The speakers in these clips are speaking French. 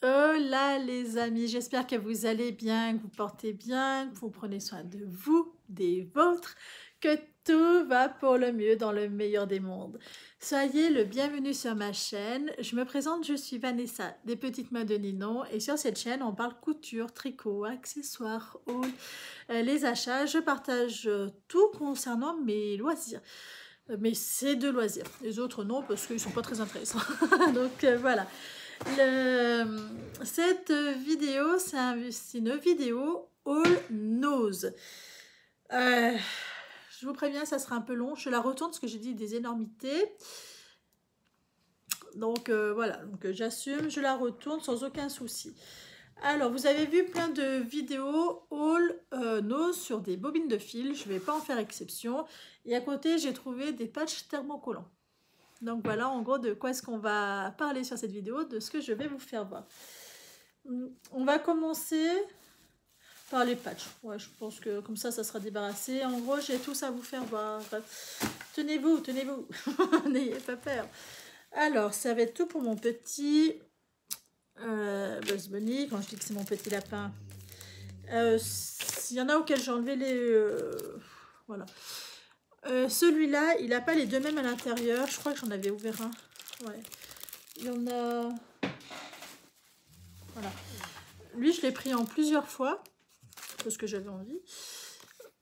Hola les amis, j'espère que vous allez bien, que vous portez bien, que vous prenez soin de vous, des vôtres, que tout va pour le mieux dans le meilleur des mondes. Soyez le bienvenu sur ma chaîne. Je me présente, je suis Vanessa des Petites Mains de Ninon et sur cette chaîne on parle couture, tricot, accessoires, haul, les achats. Je partage tout concernant mes loisirs. Mais c'est de loisirs. Les autres non parce qu'ils sont pas très intéressants. Donc voilà. Cette vidéo, c'est une vidéo all nose. Je vous préviens, ça sera un peu long. Je la retourne parce que j'ai dit des énormités. Donc voilà, donc j'assume, je la retourne sans aucun souci. Alors, vous avez vu plein de vidéos all nose sur des bobines de fil. Je ne vais pas en faire exception. Et à côté, j'ai trouvé des patchs thermocollants. Donc voilà en gros de quoi est-ce qu'on va parler sur cette vidéo, de ce que je vais vous faire voir. On va commencer par les patchs. Ouais, je pense que comme ça sera débarrassé. En gros, j'ai tout ça à vous faire voir. Tenez-vous, tenez-vous. N'ayez pas peur. Alors, ça va être tout pour mon petit Bugs Bunny. Quand je dis que c'est mon petit lapin, s'il y en a auxquels j'ai enlevé les... voilà. Celui-là, il n'a pas les deux mêmes à l'intérieur. Je crois que j'en avais ouvert un. Ouais. Il y en a... Voilà. Lui, je l'ai pris en plusieurs fois. Parce que j'avais envie.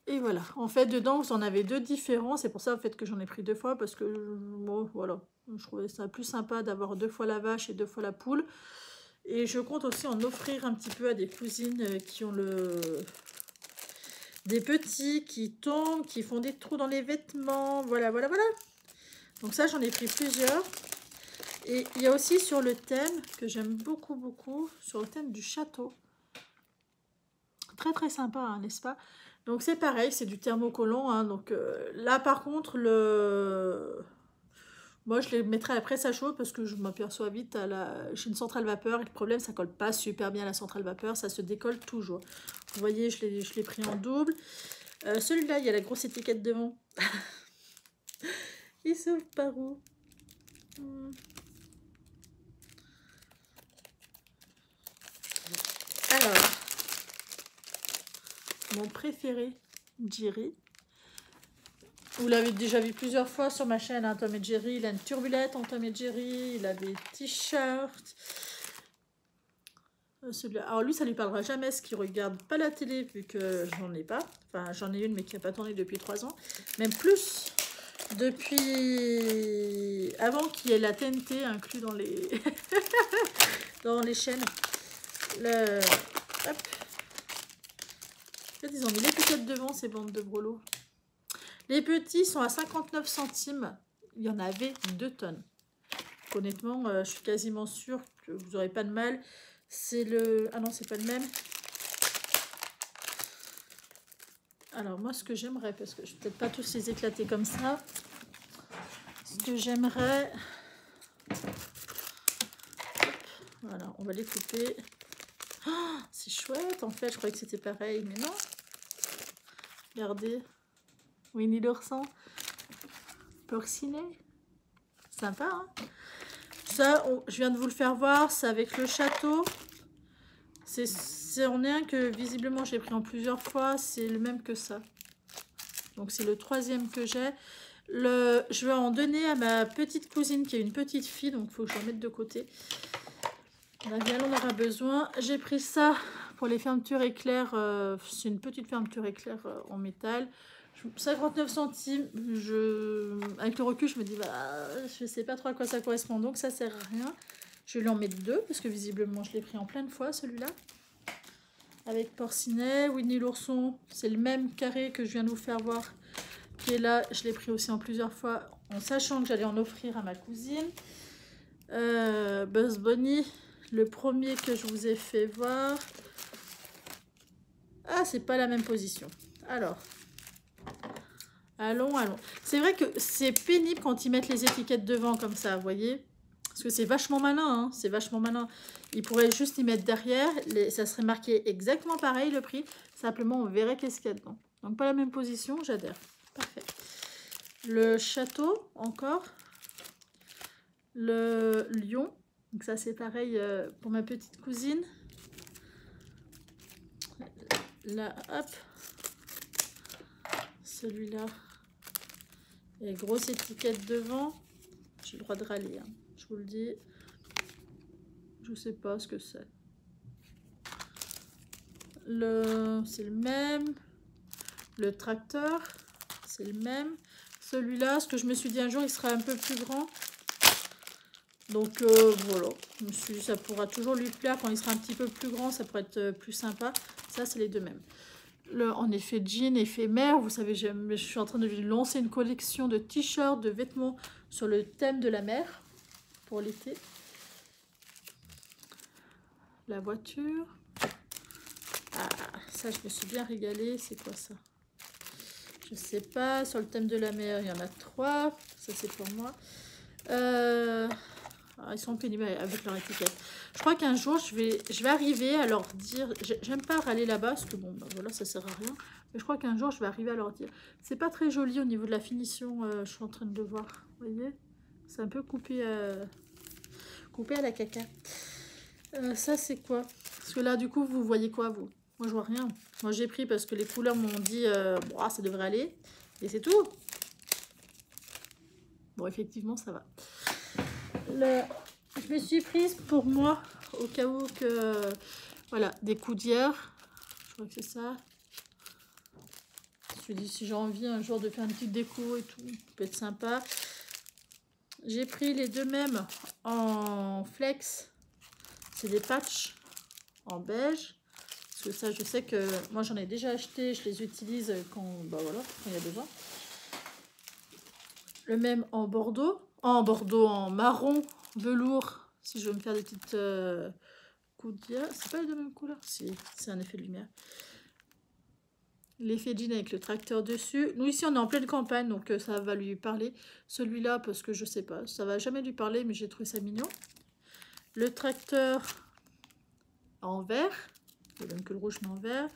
Et voilà. En fait, dedans, vous en avez deux différents. C'est pour ça, en fait, que j'en ai pris deux fois. Parce que, bon, voilà. Je trouvais ça plus sympa d'avoir deux fois la vache et deux fois la poule. Et je compte aussi en offrir un petit peu à des cousines qui ont des petits qui tombent, qui font des trous dans les vêtements. Voilà, voilà, voilà. Donc ça, j'en ai pris plusieurs. Et il y a aussi sur le thème, que j'aime beaucoup, beaucoup, sur le thème du château. Très, très sympa, hein, n'est-ce pas? Donc c'est pareil, c'est du thermocollant. Hein, donc là, par contre, moi, je les mettrai après ça chaud parce que je m'aperçois vite chez une centrale vapeur. Et le problème, ça colle pas super bien à la centrale vapeur. Ça se décolle toujours. Vous voyez, je l'ai pris en double. Celui-là, il y a la grosse étiquette devant. Il s'ouvre par où? Alors, mon préféré, Jerry. Vous l'avez déjà vu plusieurs fois sur ma chaîne, hein, Tom et Jerry. Il a une turbulette en Tom et Jerry. Il a des t-shirts. Alors lui, ça lui parlera jamais, parce qu'il regarde pas la télé, vu que j'en ai pas. Enfin, j'en ai une, mais qui n'a pas tourné depuis 3 ans. Même plus, depuis avant qu'il y ait la TNT inclus dans les dans les chaînes. Hop. Ils ont mis l'étiquette devant, ces bandes de brelots. Les petits sont à 59 centimes. Il y en avait 2 tonnes. Honnêtement, je suis quasiment sûre que vous n'aurez pas de mal. C'est le... Ah non, c'est pas le même. Alors moi, ce que j'aimerais, parce que je ne vais peut-être pas tous les éclater comme ça. Ce que j'aimerais... Voilà, on va les couper. Oh, c'est chouette, en fait. Je croyais que c'était pareil, mais non. Regardez. Winnie l'ourson. Porcinet. Sympa, hein? Ça, je viens de vous le faire voir. C'est avec le château. On est un que visiblement j'ai pris en plusieurs fois. C'est le même que ça. Donc c'est le 3e que j'ai. Je vais en donner à ma petite cousine qui a une petite fille. Donc il faut que je la mette de côté. On en aura besoin. J'ai pris ça pour les fermetures éclairs. C'est une petite fermeture éclair en métal. 59 centimes. Avec le recul, je me dis, bah, je sais pas trop à quoi ça correspond. Donc ça sert à rien. Je vais lui en mettre 2 parce que visiblement je l'ai pris en plein de fois celui-là. Avec Porcinet, Winnie l'ourson, c'est le même carré que je viens de vous faire voir qui est là. Je l'ai pris aussi en plusieurs fois en sachant que j'allais en offrir à ma cousine. Bugs Bunny, le premier que je vous ai fait voir. Ah, c'est pas la même position. Alors, allons. C'est vrai que c'est pénible quand ils mettent les étiquettes devant comme ça, vous voyez? Parce que c'est vachement malin, hein, c'est vachement malin. Ils pourraient juste y mettre derrière, ça serait marqué exactement pareil le prix. Simplement, on verrait qu'est-ce qu'il y a dedans. Donc, pas la même position, j'adhère. Parfait. Le château, encore. Le lion. Donc ça c'est pareil pour ma petite cousine. Là, hop. Celui-là. Et grosse étiquette devant. J'ai le droit de râler, hein. Je vous le dis. Je sais pas ce que c'est. C'est le même. Le tracteur, c'est le même. Celui-là, ce que je me suis dit un jour, il sera un peu plus grand. Donc voilà, je me suis dit, ça pourra toujours lui plaire. Quand il sera un petit peu plus grand, ça pourrait être plus sympa. Ça, c'est les deux mêmes. En effet jean, éphémère. Vous savez, je suis en train de lancer une collection de t-shirts, de vêtements sur le thème de la mer pour l'été. La voiture. Ah, ça, je me suis bien régalée. C'est quoi ça? Je sais pas. Sur le thème de la mer, il y en a 3. Ça, c'est pour moi. Ils sont pénibles avec leur étiquette. Je crois qu'un jour, je vais arriver à leur dire... J'aime pas râler là-bas, parce que bon, ben voilà, ça sert à rien. Mais je crois qu'un jour, je vais arriver à leur dire... C'est pas très joli au niveau de la finition, je suis en train de le voir. Vous voyez? C'est un peu coupé à la caca. Ça, c'est quoi? Parce que là, du coup, vous voyez quoi, vous? Moi, je vois rien. Moi, j'ai pris parce que les couleurs m'ont dit... bon, ça devrait aller. Et c'est tout. Bon, effectivement, ça va. Je me suis prise pour moi, au cas où que... Voilà, des coudières. Je crois que c'est ça. Je me suis dit, si j'ai envie un jour de faire une petite déco et tout, ça peut être sympa. J'ai pris les deux mêmes en flex. C'est des patchs en beige. Parce que ça, je sais que moi, j'en ai déjà acheté. Je les utilise quand il y a besoin. Le même en bordeaux. En marron velours. Si je veux me faire des petites coudières. C'est pas les deux mêmes couleurs? Si, c'est un effet de lumière. L'effet jean avec le tracteur dessus. Nous, ici, on est en pleine campagne, donc ça va lui parler. Celui-là, parce que je sais pas, ça va jamais lui parler, mais j'ai trouvé ça mignon. Le tracteur en vert. Le même que le rouge, mais en vert.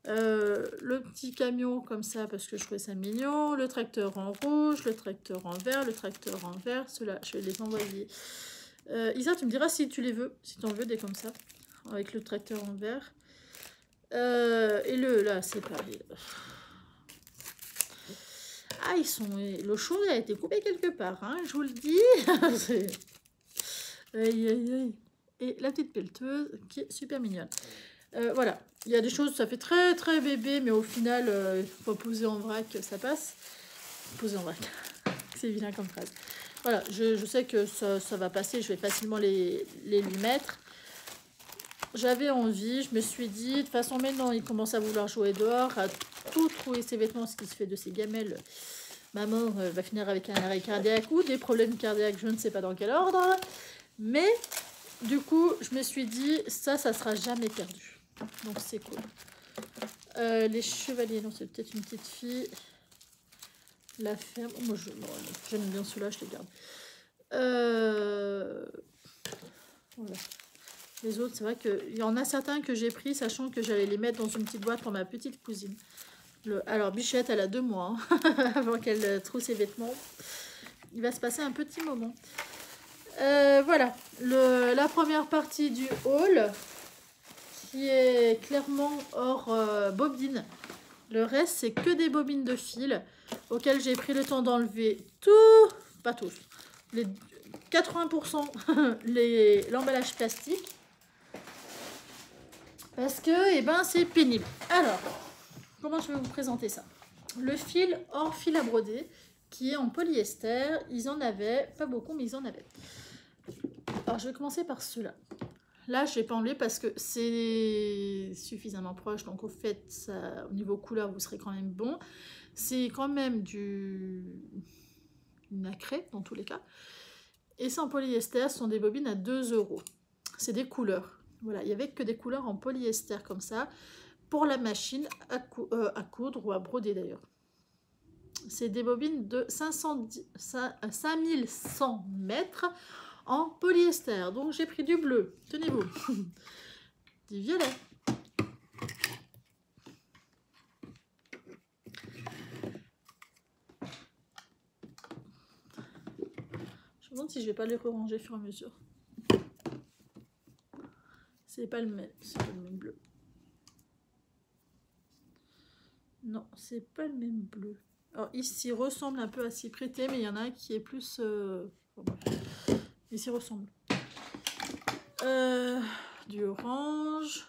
Le petit camion comme ça parce que je trouvais ça mignon, le tracteur en rouge, le tracteur en vert, le tracteur en vert, ceux-là je vais les envoyer. Isa, tu me diras si tu les veux, si tu en veux des comme ça, avec le tracteur en vert. Et là c'est pareil. Ah, le chaud a été coupé quelque part, hein, je vous le dis. Aïe, aïe, aïe. Et la petite pelleteuse qui est super mignonne. Voilà, il y a des choses, ça fait très très bébé, mais au final, il faut pas poser en vrac, ça passe. Poser en vrac, c'est vilain comme phrase. Voilà, je sais que ça va passer, je vais facilement les lui mettre. J'avais envie, je me suis dit, de toute façon maintenant il commence à vouloir jouer dehors, à tout trouver ses vêtements, ce qui se fait de ses gamelles. Maman va finir avec un arrêt cardiaque ou des problèmes cardiaques, je ne sais pas dans quel ordre. Mais du coup, je me suis dit, ça sera jamais perdu. Donc c'est cool. Les chevaliers, non, c'est peut-être une petite fille. La ferme. Oh, moi, j'aime bien ceux-là, je les garde. Voilà. Les autres, c'est vrai qu'il y en a certains que j'ai pris, sachant que j'allais les mettre dans une petite boîte pour ma petite cousine. Alors, Bichette, elle a 2 mois hein, avant qu'elle trouve ses vêtements. Il va se passer un petit moment. Voilà, la première partie du haul qui est clairement hors bobine. Le reste, c'est que des bobines de fil auxquelles j'ai pris le temps d'enlever tout, pas tous, les 80% l'emballage plastique. Parce que, c'est pénible. Alors, comment je vais vous présenter ça? Le fil hors fil à broder, qui est en polyester. Ils en avaient, pas beaucoup, mais ils en avaient. Alors, je vais commencer par ceux-là. Là, je ne vais pas enlever parce que c'est suffisamment proche. Donc, au fait, au niveau couleur, vous serez quand même bon. C'est quand même du nacré, dans tous les cas. Et c'est en polyester. Ce sont des bobines à 2 €. C'est des couleurs. Voilà, il n'y avait que des couleurs en polyester comme ça. Pour la machine à coudre ou à broder d'ailleurs. C'est des bobines de 5100 mètres en polyester. Donc j'ai pris du bleu, tenez-vous, du violet, je me demande si je vais pas les ranger au fur et à mesure. C'est pas le même bleu. Non, c'est pas le même bleu. Alors ici, il ressemble un peu à s'y prêter, mais il y en a un qui est plus... Ici, ressemble. Du orange.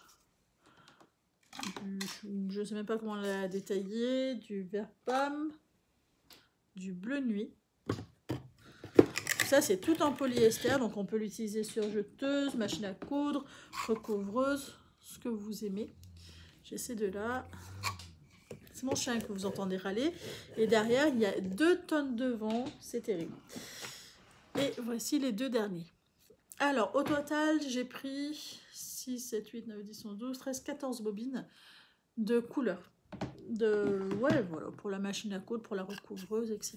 Je ne sais même pas comment la détailler. Du vert pomme. Du bleu nuit. Ça, c'est tout en polyester, donc on peut l'utiliser sur jeteuse, machine à coudre, recouvreuse, ce que vous aimez. J'essaie de là. C'est mon chien que vous entendez râler. Et derrière, il y a 2 tonnes de vent. C'est terrible. Et voici les 2 derniers. Alors, au total, j'ai pris 6, 7, 8, 9, 10, 11, 12, 13, 14 bobines de couleurs. Ouais, voilà, pour la machine à coudre, pour la recouvreuse, etc.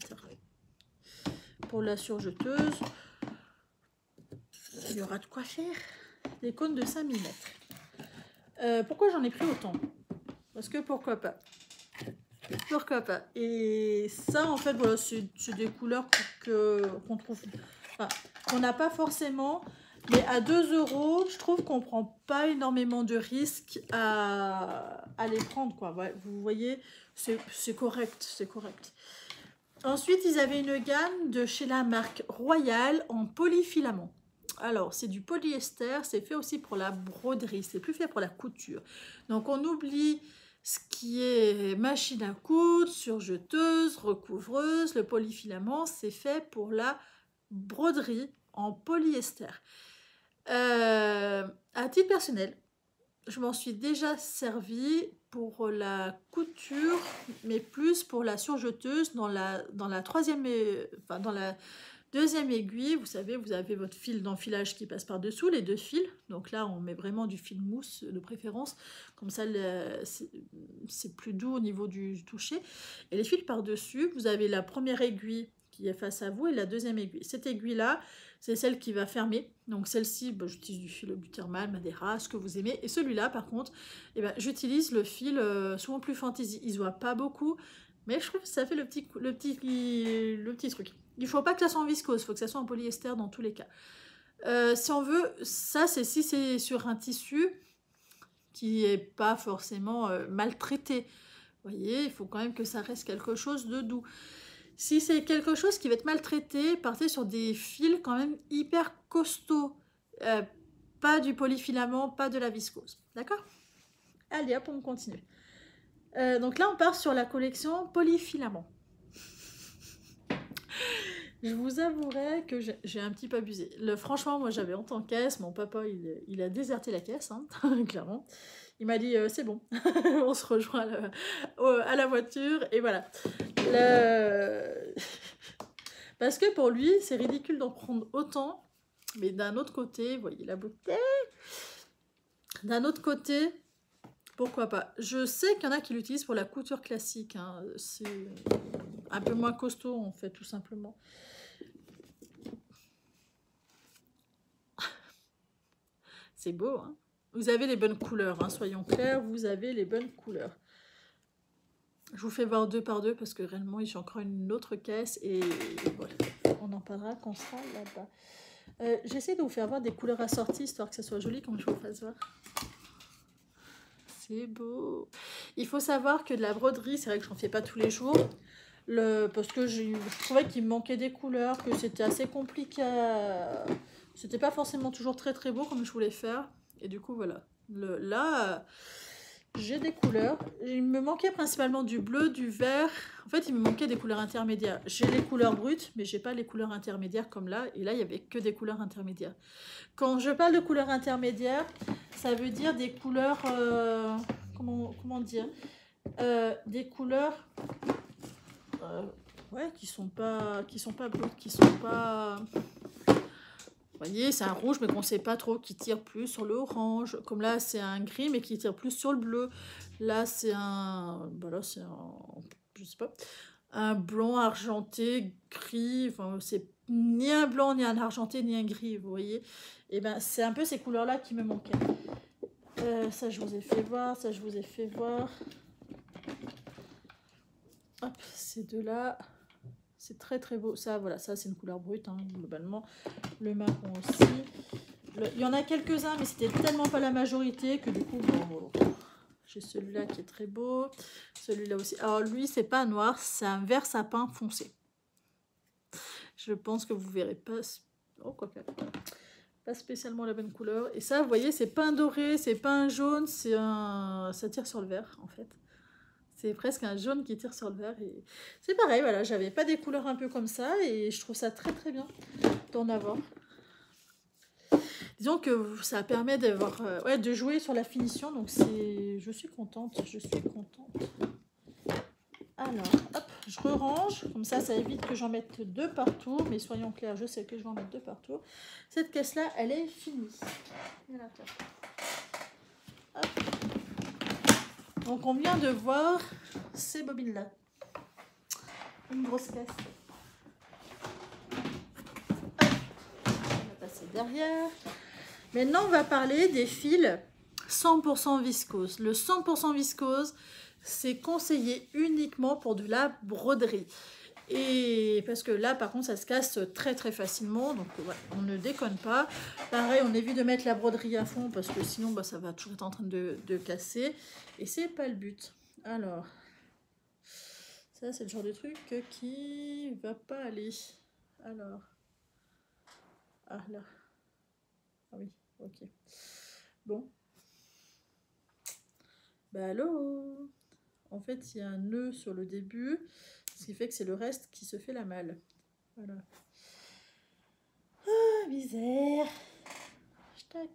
Pour la surjeteuse, il y aura de quoi faire. Des cônes de 5 mm. Pourquoi j'en ai pris autant? Parce que pourquoi pas. Pourquoi pas. Et ça, en fait, voilà, c'est des couleurs qu'on trouve... Enfin, qu'on n'a pas forcément... Mais à 2 €, je trouve qu'on ne prend pas énormément de risques à les prendre, quoi. Ouais, vous voyez, c'est correct, c'est correct. Ensuite, ils avaient une gamme de chez la marque Royal en polyfilament. Alors, c'est du polyester, c'est fait aussi pour la broderie, c'est plus fait pour la couture. Donc, on oublie ce qui est machine à coudre, surjeteuse, recouvreuse. Le polyfilament, c'est fait pour la broderie en polyester. À titre personnel, je m'en suis déjà servi pour la couture, mais plus pour la surjeteuse dans la deuxième aiguille. Vous savez, vous avez votre fil d'enfilage qui passe par-dessous, les 2 fils. Donc là, on met vraiment du fil mousse de préférence. Comme ça, c'est plus doux au niveau du toucher. Et les fils par-dessus, vous avez la première aiguille qui est face à vous et la deuxième aiguille. Cette aiguille-là, c'est celle qui va fermer. Donc celle-ci, j'utilise du fil butyrmal, Madeira, ce que vous aimez. Et celui-là, par contre, j'utilise le fil souvent plus fantaisie. Il ne se voit pas beaucoup, mais je trouve que ça fait le petit truc. Il ne faut pas que ça soit en viscose, il faut que ça soit en polyester dans tous les cas. Si on veut, ça, si c'est sur un tissu qui n'est pas forcément maltraité. Vous voyez, il faut quand même que ça reste quelque chose de doux. Si c'est quelque chose qui va être maltraité, partez sur des fils quand même hyper costauds. Pas du polyfilament, pas de la viscose. D'accord? Allez, hop, on continue. Donc là, on part sur la collection polyfilament. Je vous avouerai que j'ai un petit peu abusé. Franchement, moi, j'avais honte en caisse. Mon papa, il a déserté la caisse, hein, clairement. Il m'a dit, c'est bon, on se rejoint à la voiture. Et voilà. Parce que pour lui, c'est ridicule d'en prendre autant. Mais d'un autre côté, vous voyez la beauté. D'un autre côté, pourquoi pas. Je sais qu'il y en a qui l'utilisent pour la couture classique. Hein. C'est un peu moins costaud, en fait, tout simplement. C'est beau, hein. Vous avez les bonnes couleurs, hein, soyons clairs, vous avez les bonnes couleurs. Je vous fais voir 2 par 2 parce que réellement, j'ai encore une autre caisse et voilà, on en parlera quand on sera là-bas. J'essaie de vous faire voir des couleurs assorties, histoire que ça soit joli quand je vous fasse voir. C'est beau. Il faut savoir que de la broderie, c'est vrai que j'en fais pas tous les jours. Parce que je trouvais qu'il me manquait des couleurs, que c'était assez compliqué. C'était pas forcément toujours très très beau comme je voulais faire. Et du coup, voilà. Là, j'ai des couleurs. Il me manquait principalement du bleu, du vert. En fait, il me manquait des couleurs intermédiaires. J'ai les couleurs brutes, mais j'ai pas les couleurs intermédiaires comme là. Et là, il y avait que des couleurs intermédiaires. Quand je parle de couleurs intermédiaires, ça veut dire des couleurs... comment dire des couleurs... ouais, qui sont pas brutes, qui sont pas... Vous voyez, c'est un rouge, mais qu'on ne sait pas trop, qui tire plus sur le orange. Comme là, c'est un gris, mais qui tire plus sur le bleu. Là, c'est un... Voilà, c'est un... Je sais pas. Un blanc argenté, gris. Enfin, c'est ni un blanc, ni un argenté, ni un gris, vous voyez. Et ben, c'est un peu ces couleurs-là qui me manquaient. Ça, je vous ai fait voir. Ça, je vous ai fait voir. Hop, ces deux-là... C'est très très beau. Ça, voilà, ça c'est une couleur brute, hein, globalement. Le marron aussi. Il y en a quelques-uns, mais c'était tellement pas la majorité que du coup, bon, j'ai celui-là qui est très beau. Celui-là aussi. Alors lui, c'est pas noir, c'est un vert sapin foncé. Je pense que vous verrez pas... Oh, quoi que... Pas spécialement la bonne couleur. Et ça, vous voyez, c'est pas un doré, c'est pas un jaune, c'est un... Ça tire sur le vert, en fait. C'est presque un jaune qui tire sur le vert. Et... C'est pareil, voilà, j'avais pas des couleurs un peu comme ça. Et je trouve ça très très bien d'en avoir. Disons que ça permet d'avoir, ouais, de jouer sur la finition. Donc c'est... Je suis contente, je suis contente. Alors, hop, je re-range. Comme ça évite que j'en mette deux partout. Mais soyons clairs, je sais que je vais en mettre deux partout. Cette caisse-là, elle est finie. Voilà. Hop. Donc, on vient de voir ces bobines-là. Une grosse caisse. Hop. On va passer derrière. Maintenant, on va parler des fils 100% viscose. Le 100% viscose, c'est conseillé uniquement pour de la broderie. Et parce que là, par contre, ça se casse très très facilement. Donc, voilà, on ne déconne pas. Pareil, on évite de mettre la broderie à fond parce que sinon, bah, ça va toujours être en train de casser. Et c'est pas le but. Alors, ça, c'est le genre de truc qui va pas aller. Alors, ah là. Ah oui, ok. Bon. Bah allô. En fait, il y a un nœud sur le début, ce qui fait que c'est le reste qui se fait la malle. Voilà. Ah, misère. Tac.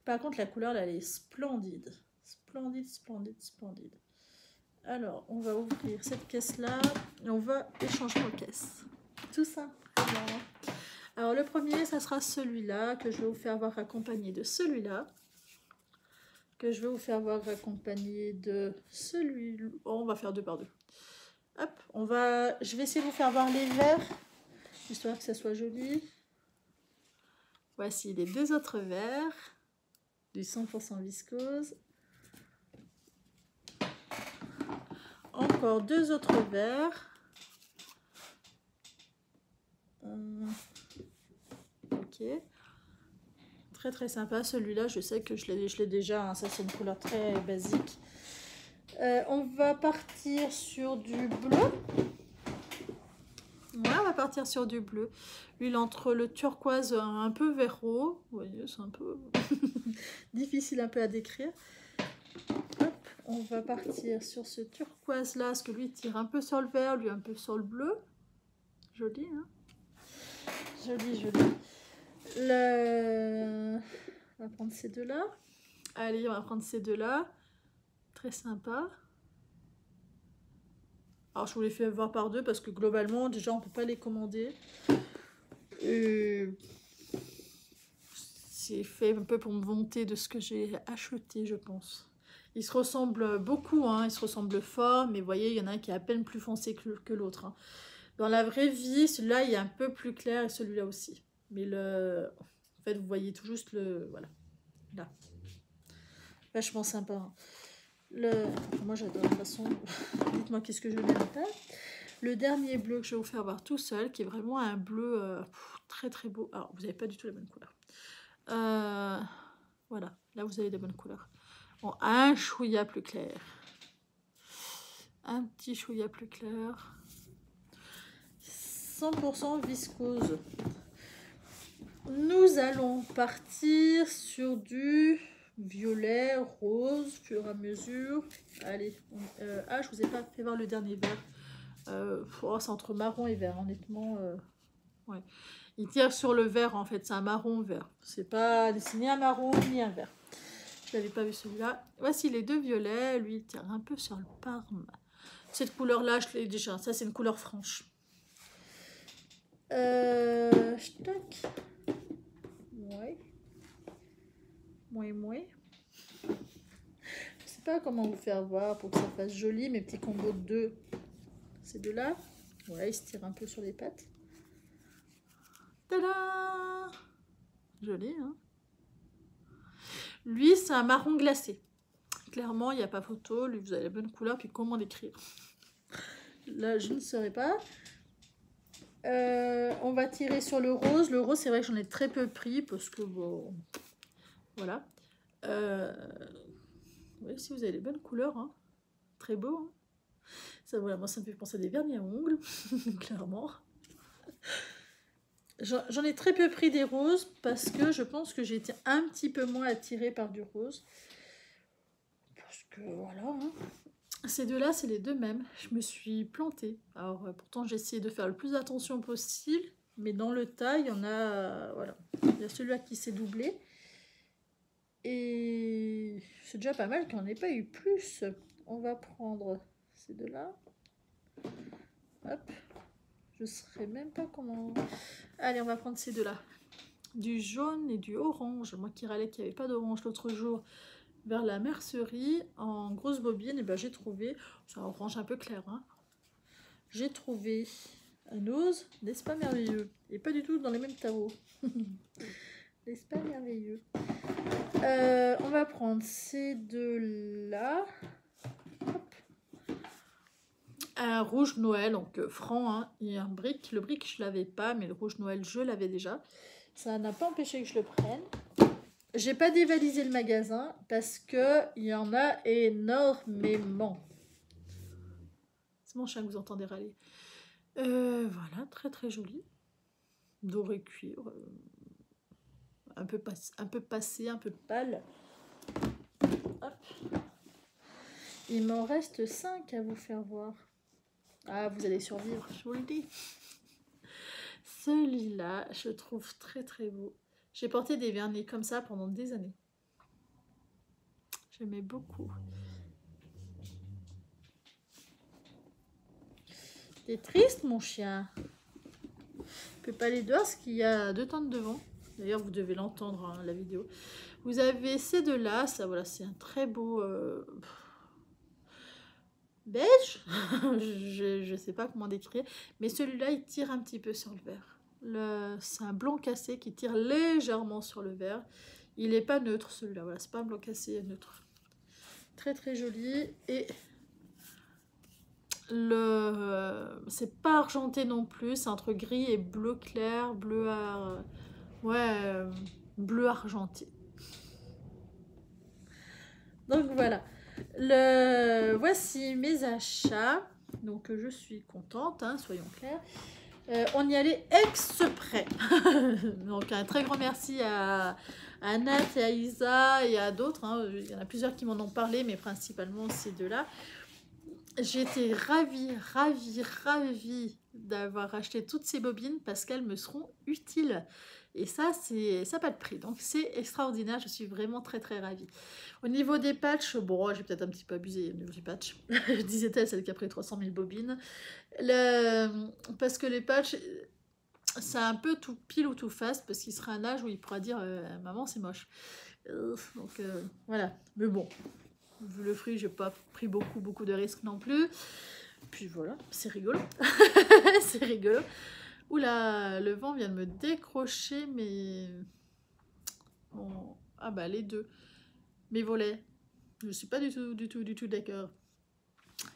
Par contre, la couleur, là, elle est splendide. Splendide, splendide, splendide. Alors, on va ouvrir cette caisse-là et on va échanger nos caisses. Tout ça. Alors, le premier, ça sera celui-là que je vais vous faire voir accompagné de celui-là. Que je vais vous faire voir accompagné de celui-là. Oh, on va faire deux par deux. Hop, je vais essayer de vous faire voir les verts, histoire que ça soit joli. Voici les deux autres verres du 100% viscose. Encore deux autres verres. Ok. Très très sympa celui-là, je sais que je l'ai déjà, hein. Ça c'est une couleur très basique. On va partir sur du bleu. Voilà, on va partir sur du bleu. L'huile entre le turquoise un peu vert eau. Vous voyez, c'est un peu difficile un peu à décrire. Hop, on va partir sur ce turquoise là, parce que lui tire un peu sur le vert, lui un peu sur le bleu. Joli, hein? Joli, joli. On va prendre ces deux-là. Allez, on va prendre ces deux-là. Très sympa. Alors, je vous les fais voir par deux parce que globalement, déjà, on ne peut pas les commander. C'est fait un peu pour me vanter de ce que j'ai acheté, je pense. Ils se ressemblent beaucoup, hein, ils se ressemblent fort, mais vous voyez, il y en a un qui est à peine plus foncé que l'autre. Hein. Dans la vraie vie, celui-là, il est un peu plus clair et celui-là aussi. Mais en fait, vous voyez tout juste le... Voilà. Là. Vachement sympa. Hein. Moi, j'adore de toute façon. Dites-moi qu'est-ce que je n'aime pas. Le dernier bleu que je vais vous faire voir tout seul, qui est vraiment un bleu très très beau. Alors, vous n'avez pas du tout la bonne couleur. Voilà, là vous avez la bonne couleur. Bon, un chouïa plus clair. Un petit chouïa plus clair. 100% viscose. Nous allons partir sur du violet, rose, au fur et à mesure. Allez, je vous ai pas fait voir le dernier vert. C'est entre marron et vert, honnêtement. Ouais. Il tire sur le vert, en fait, c'est un marron vert. C'est pas ni un marron ni un vert. Je n'avais pas vu celui-là. Voici les deux violets. Lui, il tire un peu sur le parme. Cette couleur-là, je l'ai déjà. Ça, c'est une couleur franche. Tac. Ouais. Mouais. Je sais pas comment vous faire voir pour que ça fasse joli. Mes petits combos de deux. Ces deux-là. Ouais, ils se tirent un peu sur les pattes. Tada! Joli, hein? Lui, c'est un marron glacé. Clairement, il n'y a pas photo. Lui, vous avez la bonne couleur. Puis comment l'écrire? Là, je ne saurais pas. On va tirer sur le rose. Le rose, c'est vrai que j'en ai très peu pris parce que bon, voilà. Oui, si vous avez les bonnes couleurs, hein. Très beau. Hein. Ça, voilà, moi, ça me fait penser à des vernis à ongles, clairement. J'en ai très peu pris des roses parce que je pense que j'ai été un petit peu moins attirée par du rose. Parce que voilà. Hein. Ces deux-là, c'est les deux mêmes. Je me suis plantée. Alors, pourtant, j'ai essayé de faire le plus attention possible. Mais dans le tas, il y en a... voilà. Il y a celui-là qui s'est doublé. Et c'est déjà pas mal qu'il n'y en ait pas eu plus. On va prendre ces deux-là. Hop. Je ne saurais même pas comment... Allez, on va prendre ces deux-là. Du jaune et du orange. Moi qui râlais qu'il n'y avait pas d'orange l'autre jour vers la mercerie en grosse bobine, et ben j'ai trouvé, c'est un orange un peu clair, hein. J'ai trouvé un ose, n'est-ce pas merveilleux? Et pas du tout dans les mêmes tarots. N'est-ce pas merveilleux? On va prendre ces deux-là. Un rouge Noël, donc franc, hein, et un brick. Le brick, je l'avais pas, mais le rouge Noël, je l'avais déjà. Ça n'a pas empêché que je le prenne. J'ai pas dévalisé le magasin parce que il y en a énormément. C'est mon chien que vous entendez râler. Voilà, très très joli. Doré cuivre. Un peu passé, un peu pâle. Hop. Il m'en reste 5 à vous faire voir. Ah, vous allez survivre, je vous le dis. Celui-là, je trouve très très beau. J'ai porté des vernis comme ça pendant des années. J'aimais beaucoup. T'es triste, mon chien? Il peut pas aller dehors parce qu'il y a 2 tonnes de vent. D'ailleurs, vous devez l'entendre, hein, la vidéo. Vous avez ces deux-là. Ça, voilà, c'est un très beau beige. Je sais pas comment décrire. Mais celui-là, il tire un petit peu sur le vert. C'est un blanc cassé qui tire légèrement sur le vert. Il n'est pas neutre, celui-là. Voilà, c'est pas un blanc cassé neutre. Très très joli. Et c'est pas argenté non plus. C'est entre gris et bleu clair. Bleu bleu argenté. Donc voilà. Voici mes achats. Donc je suis contente, hein, soyons clairs. On y allait exprès. Donc un très grand merci à Nat et à Isa et à d'autres. Hein. Il y en a plusieurs qui m'en ont parlé, mais principalement ces deux-là. J'étais ravie d'avoir acheté toutes ces bobines parce qu'elles me seront utiles. Et ça n'a pas de prix. Donc c'est extraordinaire. Je suis vraiment très très ravie. Au niveau des patchs, bon, j'ai peut-être un petit peu abusé au niveau du patch. Disait-elle, celle qui a pris 300 000 bobines. Parce que les patchs, c'est un peu tout pile ou tout face, parce qu'il sera un âge où il pourra dire maman, c'est moche. Donc voilà. Mais bon, vu le fruit, j'ai pas pris beaucoup de risques non plus. Puis voilà, c'est rigolo. C'est rigolo. Oula, le vent vient de me décrocher mes... Bon, ah bah les deux. Mes volets. Je suis pas du tout d'accord.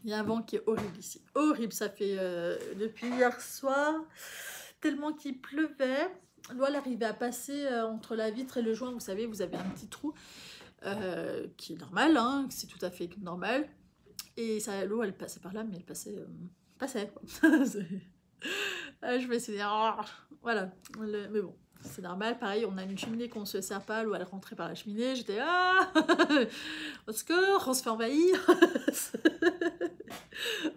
Il y a un vent qui est horrible ici. Horrible, ça fait depuis hier soir, tellement qu'il pleuvait. L'eau, elle arrivait à passer entre la vitre et le joint. Vous savez, vous avez un petit trou qui est normal, hein, c'est tout à fait normal. Et l'eau, elle passait par là, mais elle passait quoi. Je me suis dit, oh, voilà. Mais bon, c'est normal. Pareil, on a une cheminée qu'on se sert pas, l'eau, elle rentrait par la cheminée. J'étais, ah, au secours, on se fait envahir.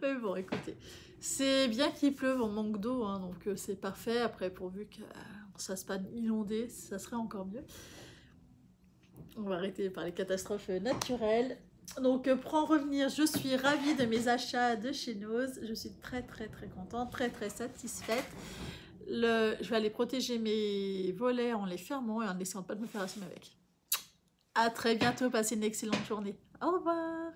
Mais bon, écoutez, c'est bien qu'il pleuve, on manque d'eau, hein, donc c'est parfait. Après, pourvu que ça se passe inondé, ça serait encore mieux. On va arrêter par les catastrophes naturelles. Donc, pour en revenir, je suis ravie de mes achats de chez Nose. Je suis très contente, très satisfaite. Je vais aller protéger mes volets en les fermant et en essayant de ne pas de me faire assumer avec. À très bientôt, passez une excellente journée. Au revoir.